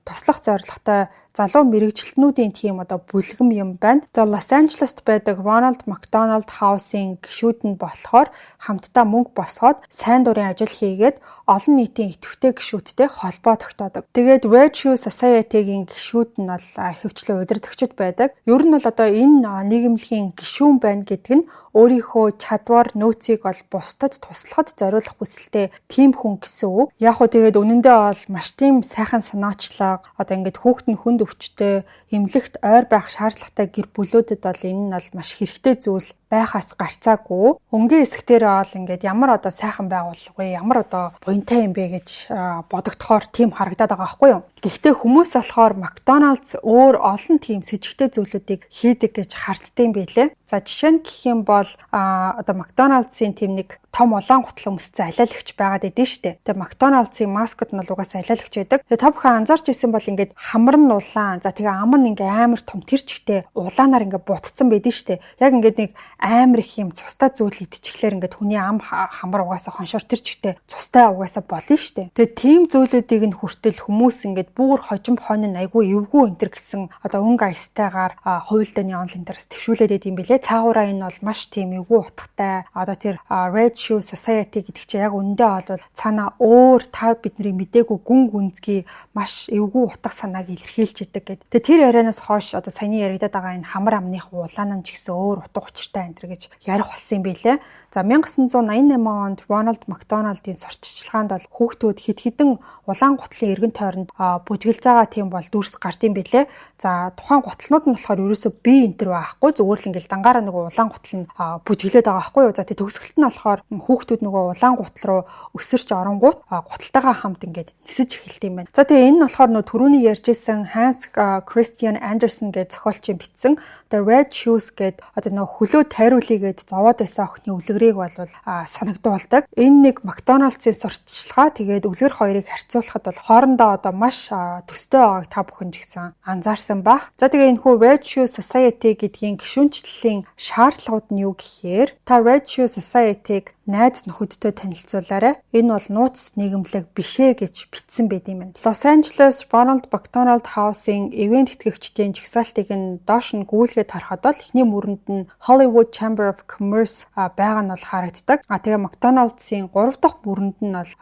туслах зорилготой залуу мэрэгчлэтнүүдийн тийм бүлгэм юм байна. За Лос Анжелест байдаг Ronald McDonald House-ийн гишүүд нь болохоор хамтдаа мөнгө босгоод сайн дурын ажил хийгээд олон нийтийн идэвхтэй гишүүдтэй холбоо тогтоодог. Тэгээд Red Shoe Society-гийн гишүүд нь бол ихэвчлэн удирдагчид байдаг. Ер нь бол энэ нийгэмлэгийн гишүүн байна гэдэг нь өөрийнхөө чадвар нөөцийг бол бусдад туслахад зориулах хүсэлтэй тийм хүн гэсэн үг. Яг хөө тэгээд үнэндээ бол маш тийм сайхан санаачлаг ингээд хүүхэд нь хүнд өвчтөй эмнэлэгт ойр байх шаардлагатай гэр бүлүүдэд бол энэ нь бол маш хэрэгтэй зүйл байхаас гарцаагүй. Өнгийн хэсэг дээр бол ингээд ямар сайхан байгууллага вэ? Ямар буянтай юм бэ гэж бодогдохоор тийм харагдаад байгаа байхгүй юу? Гэхдээ хүмүүс болохоор McDonald's өөр олон тийм с ิจ гтэй зүйлүүдийг хийдэг гэж харддаг юм билээ. За жишээ нь гэх юм бол McDonald's-ийн тийм нэг том улаан гутал өмссөн алиалагч байгаад идэв штэ. Тэгээ McDonald's-ийн маскот нь угаасаа алиалагч байдаг. Тэгээ та бүхэн анзаарч ирсэн бол ингээд хамар нь улаан. За тэгээ ам нь ингээд амар том тэр чигтээ улаанаар ингээд бутцсан байдэн штэ. Яг ингээд нэг амар их юм цустай зүйл идчихлээр ингээд хүний ам хамар угаасаа хоншоор тэр чигтээ цустай угаасаа болно штэ. Тэгээ тийм зүйлүүдийг нь хүртэл хүмүүс ингээд бүр хожим хонь айгүй эвгүй энтер гэсэн өнгө аястайгаар хуйлдааны онлайн дээрс төвшүүлээд идэм билээ. Цаагаараа энэ бол маш тийм эвгүй утгатай. Тэр Red Shoe Society гэдэг чинь яг үндэ бол цаана өөр та бидний мдээгүй гүн гүнзгий маш эвгүй утга санааг илэрхийлж идэг гэдэг. Тэгээ тэр ярианаас хойш саяны яригадаад байгаа энэ хамар амных улаан нь ч гэсэн өөр утга учиртай энэ гэж ярих болсон юм билээ. За 1988 онд Ronald McDonald-ийн сурталчилгаанд бол хүүхдүүд хэд хэдэн улаан гутлын эргэн тойронд бүжгэлж байгаа тийм бол дүрс гардыг билээ. За тухайн гутлнууд нь болохоор ерөөсөө бие энтер байхгүй зүгээр л ингээл дангаараа нөгөө улаан гутал нь бүжгэлээд байгаа байхгүй юу. За тэг төгсгөлт нь болохоор хүүхдүүд нөгөө улаан гутал руу өсөрч оронгууд гуталтайгаа хамт ингээд нисэж эхэлт юм байна. За тэгээ энэ нь болохоор нөгөө түрүүний ярьжсэн Hans Christian Andersen гэж зохиолчийн бичсэн The Red Shoes гэдэг нөгөө хөлөө тайруулъя гэд зовоод байсан охины үлгэрийг бол санагдуулдаг. Энэ нэг McDonald's-ийн сурталчилгаа тэгээд үлгэр хоёрыг харьцуулахад бол хоорондоо маш төстэй байгааг та бүхэн ч гэсэн анзаарсан бах. За тэгээ энэ хүү Red Shoe Society гэдгийн гишүүнчлэлийн шаардлагууд нь юу гэхээр та Red Shoe Society-г найз нөхөдтэй танилцуулаарай. Энэ бол нууц нийгэмлэг бишээ гэж бичсэн байт юм. Лос Анжелес Ronald McDonald House-ийн ивент тэтгэгчдийн жагсаалтыг нь доош нь гүйлгээд харахад бол эхний мөрөнд нь Hollywood Chamber of Commerce байгаа нь бол харагддаг. Тэгээ McDonald's-ийн 3 дахь мөрөнд нь бол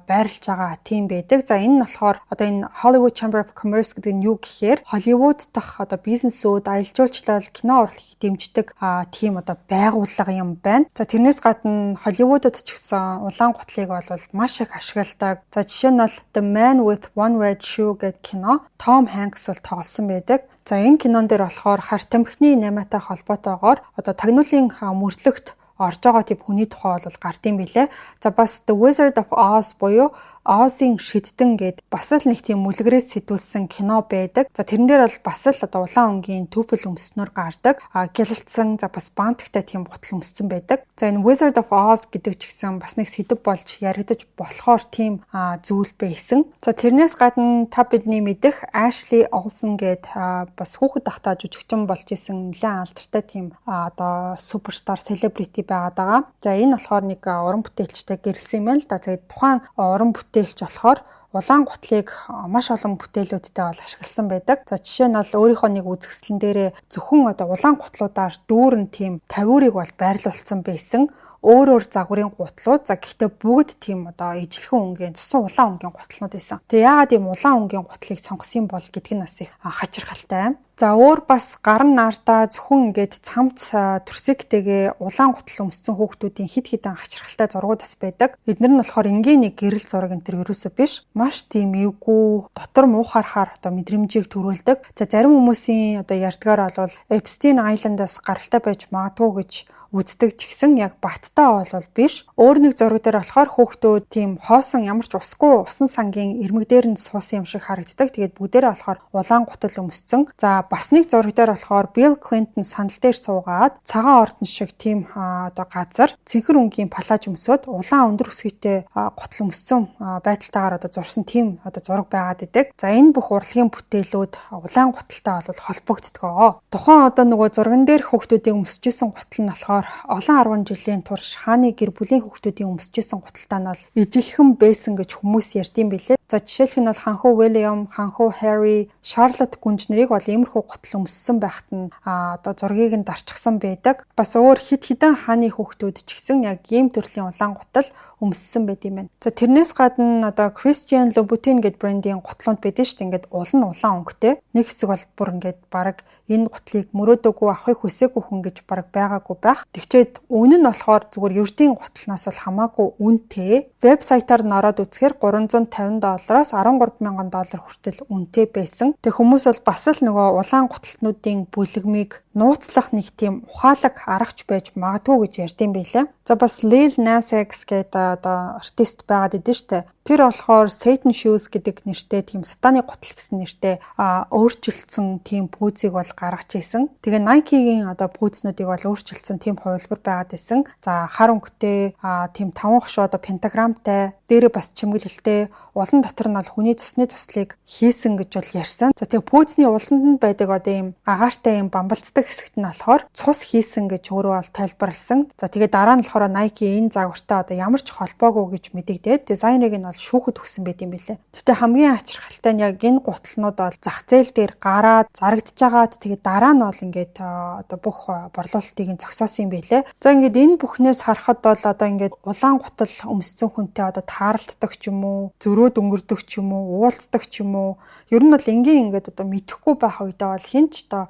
байрлаж байгаа тийм байдаг. За энэ нь болохоор одоо энэ Hollywood Chamber of Commerce гэдэг нь юу гэхээр Hollywood дахь одоо бизнесүүд, аялал жуулчлал, кино урлагийг дэмждэг тийм одоо байгууллага юм байна. За тэрнээс гадна Hollywood-д ч гэсэн улаан гутлыг бол маш их ашигладаг. За жишээ нь бол The Man with One Red Shoe гэдэг кино Том Хэнкс бол тоглосон байдаг. За энэ кинон дээр болохоор харт тамхины наймаатай холбоотойгоор одоо тагнуулын мөрдлөгт орж байгаа тийм хүний тухай бол гардыг билээ. За бас The Wizard of Oz буюу Oz-ийн шидтэн гэд бас л нэг тийм мүлгэрээс сэтгүүлсэн кино байдаг. За тэрэн дээр бол бас л одоо улаан өнгийн түүфэл өмснөр гардаг. Гялалцсан за бас бантгтай тийм гутал өмссөн байдаг. За энэ Wizard of Oz гэдэг ч гэсэн бас нэг сэдв болж яригдаж болохоор тийм зүйл байсан. За тэрнээс гадна та бидний мэдэх Ashley Olsen гэд бас хүүхэд тахтаа жүжигчин болж исэн нэлээд алдартай тийм одоо суперстар селебрити байгаад байгаа. За энэ болохоор нэг уран бүтээлчтэй гэрэлсэн юм л да. Тэгээд тухайн уран бүтээлч болохоор улаан гутлыг маш олон бүтээлүүдтэй бол ашигласан байдаг. За жишээ нь бол өөрийнхөө нэг үзэсгэлэн дээрээ зөвхөн одоо улаан гутлуудаар дүүрэн тийм тавиурыг бол байрлуулсан байсан. Өөр загварын гутлууд за гэхдээ бүгд тийм одоо ижлэхэн өнгийн цусан улаан өнгийн гутлнууд байсан. Тэгээ яагаад ийм улаан өнгийн гутлыг сонгосон бол гэдг нь бас их хачирхалтай. За өөр бас гар наартаа зөвхөн ингээд цамц төрсөгтэйгээ улаан гутал өмссөн хүүхдүүдийн хид хідэн хачирхалтай зургууд бас байдаг. Эдгээр нь болохоор энгийн нэг гэрэл зураг энэ төр ерөөсөө биш. Маш тийм эвгүй, дотор муухайхаар одоо мэдрэмжийг төрүүлдэг. За зарим хүмүүсийн одоо ярьдгаар бол Epstein Island-аас гаралтай байж магадгүй гэж үздэг ч гэсэн яг баттаа бол биш. Өөр нэг зураг дээр болохоор хүүхдүүд тийм хоосон ямар ч усгүй усан сангийн ирмэг дээр нь суусан юм шиг харагддаг. Тэгээд бүгдээрээ болохоор улаан гутал өмссөн. За бас нэг зураг дээр болохоор Bill Clinton сандал дээр суугаад цагаан ордон шиг тийм одоо газар цэнхэр өнгийн палаж өмсөд улаан өндөр өсгийтэй гутал өмссөн байдалтайгаар одоо зурсан тийм одоо зураг байгаад идэг. За энэ бүх урлагийн бүтээлүүд улаан гуталтай бол холбогддог. Тухайн одоо нөгөө зурган дээр хүүхдүүдийн өмсөжсэн гутал нь болохоор олон 10 жилийн турш хааны гэр бүлийн хүүхдүүдийн өмсөжсэн гуталтай нь бол ижилхэн байсан гэж хүмүүс ярьдсан билээ. За жишээлх нь бол ханхүү William, ханхүү Harry, Charlotte гүнж нарыг бол иймэрхүү гутал өмссөн байхад нь одоо зургийг нь дарчихсан байдаг. Бас өөр хид хідэн хааны хүүхдүүд ч гэсэн яг ийм төрлийн улаан гутал өмссөн байт юм байна. За тэрнээс гадна одоо Christian Louboutin гэдэг брендийн гутлууд байдаг шүү дээ. Ингээд улаан өнгөтэй. Нэг хэсэг бол бүр ингээд баг энэ гутлыг мөрөөдөөгүй авахыг хүсээгүй хүн гэж баг байгаагүй байх. Тэгчээд үнэ нь болохоор зүгээр ердийн гутлнаас бол хамаагүй үнэтэй. Вебсайтаар нь ороод үзэхээр $350-аас $13,000 хүртэл үнэтэй байсан. Тэг хүмүүс бол бас л нөгөө улаан гуталтнуудын бүлэгмийг нууцлах нэг тийм ухаалаг аргач байж магадгүй гэж ярьдсан байлээ. За бас Lil Nas X гэдэг одоо артист байгаад идэв штэ. Тэр болохоор Satan Shoes гэдэг нэртэй тийм сатаны гутал гэсэн нэртэй өөрчилсөн тийм пүүзийг бол гаргаж ирсэн. Тэгээ Nike-гийн одоо пүүзнүүдийг бол өөрчилсөн тийм хувилбар байгаад ирсэн. За хар өнгөтэй тийм таван хошуу одоо пентаграмтай, дээрээ бас чимгэлэлтэй, улан дотор нь бол хүний цусны туслыг хийсэн гэж бол ярьсан. За тэгээ пүүзний уланд нь байдаг одоо ийм агаартай ийм бамбалцдаг хэсэгт нь болохоор цус хийсэн гэж өөрөө бол тайлбарлсан. За тэгээ дараа нь болохоор Nike энэ загвартай одоо ямар ч холбоогүй гэж мэдэгдээд дизайнерыг нь шүүхэд өгсөн байт юм билээ. Гэхдээ хамгийн ачирхалтай нь яг энэ гутлнууд бол зах зээл дээр гараад зарагдж байгаад тэгээд дараа нь бол ингээд одоо бүх борлуулалтыг нь зогсоосон юм билээ. За ингээд энэ бүхнээс харахад бол одоо ингээд улаан гутал өмссөн хүнтэй одоо таарлтдаг ч юм уу, зөрөөд өнгөрдөг ч юм уу, уулздаг ч юм уу. Ер нь бол ингийн ингээд одоо мэдхгүй байх үедээ бол хинч одоо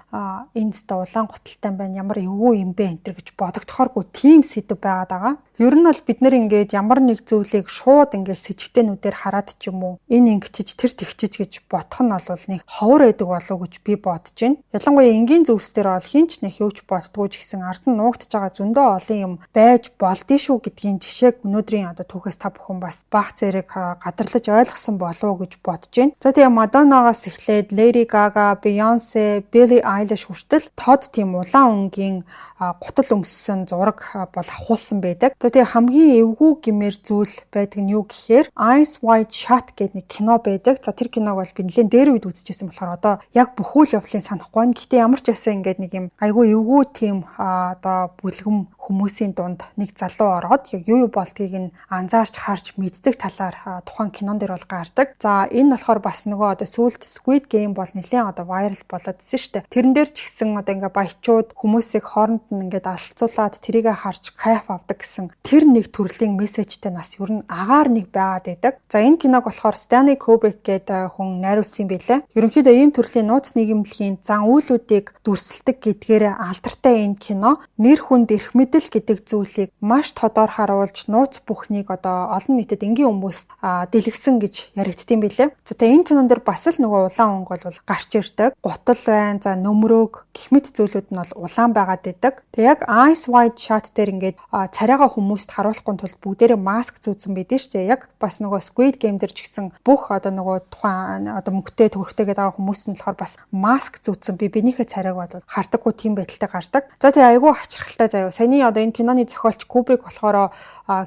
энэ ста улаан гуталтай байна, ямар эвгүй юм бэ энэ гэж бодогдохооргүй тийм сэдв байгаад байгаа. Ер нь бол бид нэр ингээд ямар нэг зүйлийг шууд ингээд сэжигтэйнүүдээр хараад ч юм уу энэ ингэчиж тэр тэгчиж гэж бодох нь бол нэг ховор байдаг болов гэж би бодож байна. Ялангуяа энгийн зүйлс дээр бол хинч нэг юуч боддгоо ч гэсэн ард нь нуугдж байгаа зөндөө олон юм байж болдгий шүү гэдгийн жишээг өнөөдрийн одоо түүхээс та бүхэн бас баг зэрэг гадарлаж ойлгох ойлгосон болов уу гэж бодож байна. За тэгээ Мадоннагаас эхлээд Lady Gaga, Beyoncé, Billie Eilish хүртэл тод тийм улаан өнгийн гутал өмссөн зураг бол ахуулсан байдаг. За тэгээ хамгийн эвгүй гэмээр зүйл байдаг нь юу гэхээр Eyes Wide Shut гэдэг нэг кино байдаг. За тэр киног бол би нэлээд дээр үед үзчихсэн болохоор одоо яг бүх үйл явдлыг санахгүй байна. Гэтэ ямар ч байсан ингээд нэг юм айгүй эвгүй тийм одоо бүлгэм хүмүүсийн дунд нэг залуу ороод яг юу болдгийг нь анзаарч харж мэддэг талаар тухайн кинон дээр бол гардаг. За энэ болохоор бас нөгөө одоо сүүлд Squid Game бол нэлээд одоо viral болоодсэн шүү дээ. Тэрэн дээр ч гэсэн одоо ингээ баячууд хүмүүсийг хооронд нь ингээд алцуулаад тэрийгэ харж кайф авдаг гэсэн тэр нэг төрлийн мессежтэй нас ер нь агаар нэг байгаад байдаг. За энэ киног болохоор Stanley Kubrick гэдэг хүн найруулсан байлээ. Ерөнхийдөө ийм төрлийн нууц нийгэмлэгийн зан үйлүүдийг дүрсэлдэг гэдгээрээ алдартай энэ кино нэр хүнд эрх мэдэл гэдэг зүйлийг маш тодор харуулж нууц бүхнийг одоо олон нийтэд энгийн хүмүүст дэлгэсэн гэж яригдсан байлээ. За тэгээ энэ кинон дээр бас л нөгөө улаан өнгө бол гарч ирдэг. Гутал байна, за нөмрөөг гэх мэт зүйлүүд нь бол улаан байгаад байдаг. Тэгээ яг Eyes Wide Shut дээр ингээд царайгаа хүмүүст харуулахгүй тулд бүгдээрээ маск зүүцэн байдэн шүү дээ. Яг бас нөгөө Squid Game дээр ч гэсэн бүх одоо нөгөө тухайн одоо мөнгөтэй төгрөгтэй гэдэг хүмүүс нь болохоор бас маск зүүцэн бинийхээ царайг бол хардаггүй тийм байдалтай гардаг. За тэгээ айгүй хачирхалтай заяа. Саяны одоо энэ киноны зохиолч Kubrick болохоор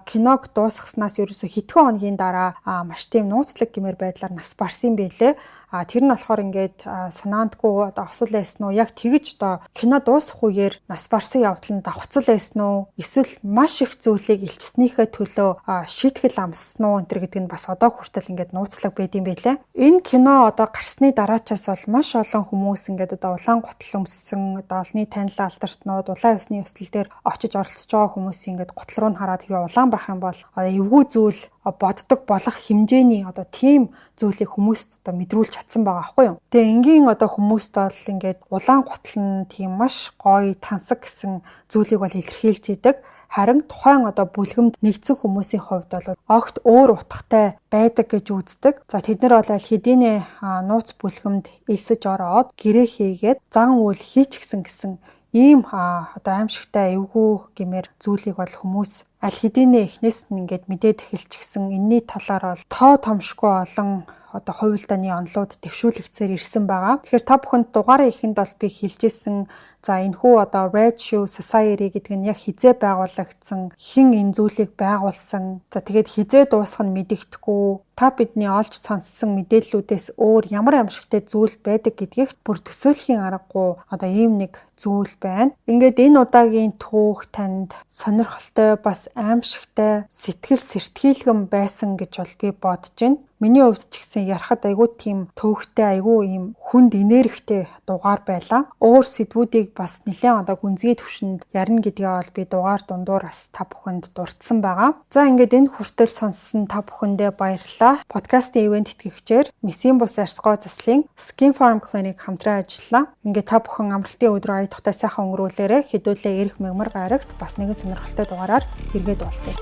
киног дуусгаснаас ерөөсө хэдхэн хоногийн дараа маш тийм нууцлаг гэмээр байдлаар нас барсан байлээ. Тэр нь болохоор ингээд санаандгүй одоо осол байсан уу? Яг тэгж одоо кино дуусах үеэр нас барсан явдал нь давхцал байсан уу? Эсвэл маш их зүйлийг илчснийхээ төлөө шийтгэл амссан уу? Энтэр гэдэг нь бас одоо хүртэл ингээд нууцлаг байдсан байлээ. Энэ кино одоо гарсны дараачаас бол маш олон хүмүүс ингээд одоо улаан гутал өмссөн одоо олонний танил алдартнууд улаан ёсны ёслол дээр очиж оролцож байгаа хүмүүс ингээд гутал руу нь хараад хэрэг улаан байх юм бол эвгүй зүйл боддог болох хэмжээний одоо тийм зүйлийг хүмүүст одоо мэдрүүлж чадсан байгаа аахгүй юу. Тэгээ энгийн одоо хүмүүст бол ингээд улаан гутал нь тийм маш гоё тансаг гэсэн зүйлийг бол илэрхийлж идэг. Харин тухайн одоо бүлгэмд нэгдсэн хүмүүсийн хувьд бол огт өөр утгатай байдаг гэж үздэг. За тэд нар бол аль хэдийн нууц бүлгэмд элсэж ороод гэрээ хийгээд зан үйл хийчихсэн гэсэн ийм одоо аимшигтай эвгүй гэмээр зүйлийг бол хүмүүс аль хэдийнэ эхнээс нь ингээд мэдээд эхэлчихсэн. Энэний талаар бол тоо томшгүй олон одоо хувилдааны онолууд дэвшүүлэгцээр ирсэн байгаа. Тэгэхээр та бүхэнд дугаараа ихэнд бол би хэлжсэн. За энэхүү одоо Red Shoe Society гэдэг нь яг хизээ байгуулагдсан, хэн энэ зүйлийг байгуулсан. За тэгээд хизээ дуусах нь мэдэгдэхгүй. Та бидний олж сонссон мэдээллүүдээс өөр ямар амжилттай зүйл байдаг гэдгийг бүр төсөөлхийн аргагүй одоо ийм нэг зүйл байна. Ингээд энэ удаагийн түүх танд сонирхолтой бас аимшигтай сэтгэл сэртгийлгэн байсан гэж бол би бодож байна. Миний хувьд ч гэсэн ярахад айгүй тийм төвхтэй айгүй ийм хүнд энергитэй дугаар байлаа. Өөр сэдвүүдийг бас нэлээд одоо гүнзгий төвшөнд ярина гэдгээ бол би дугаар дундуур бас та бүхэнд дурдсан байгаа. За ингээд энэ хүртэл сонссон та бүхэндээ баярлалаа. Подкастын ивент тэтгэгчээр Месийн бус арьсгой заслын Skin Farm Clinic хамтран ажиллаа. Ингээд та бүхэн амралтын өдрөө ая тухтай сайхан өнгөрүүлээрэ хэдүүлээ эрх мэгмар гарагт бас нэгэн сонирхолтой дугаараар эргээд уулзъя.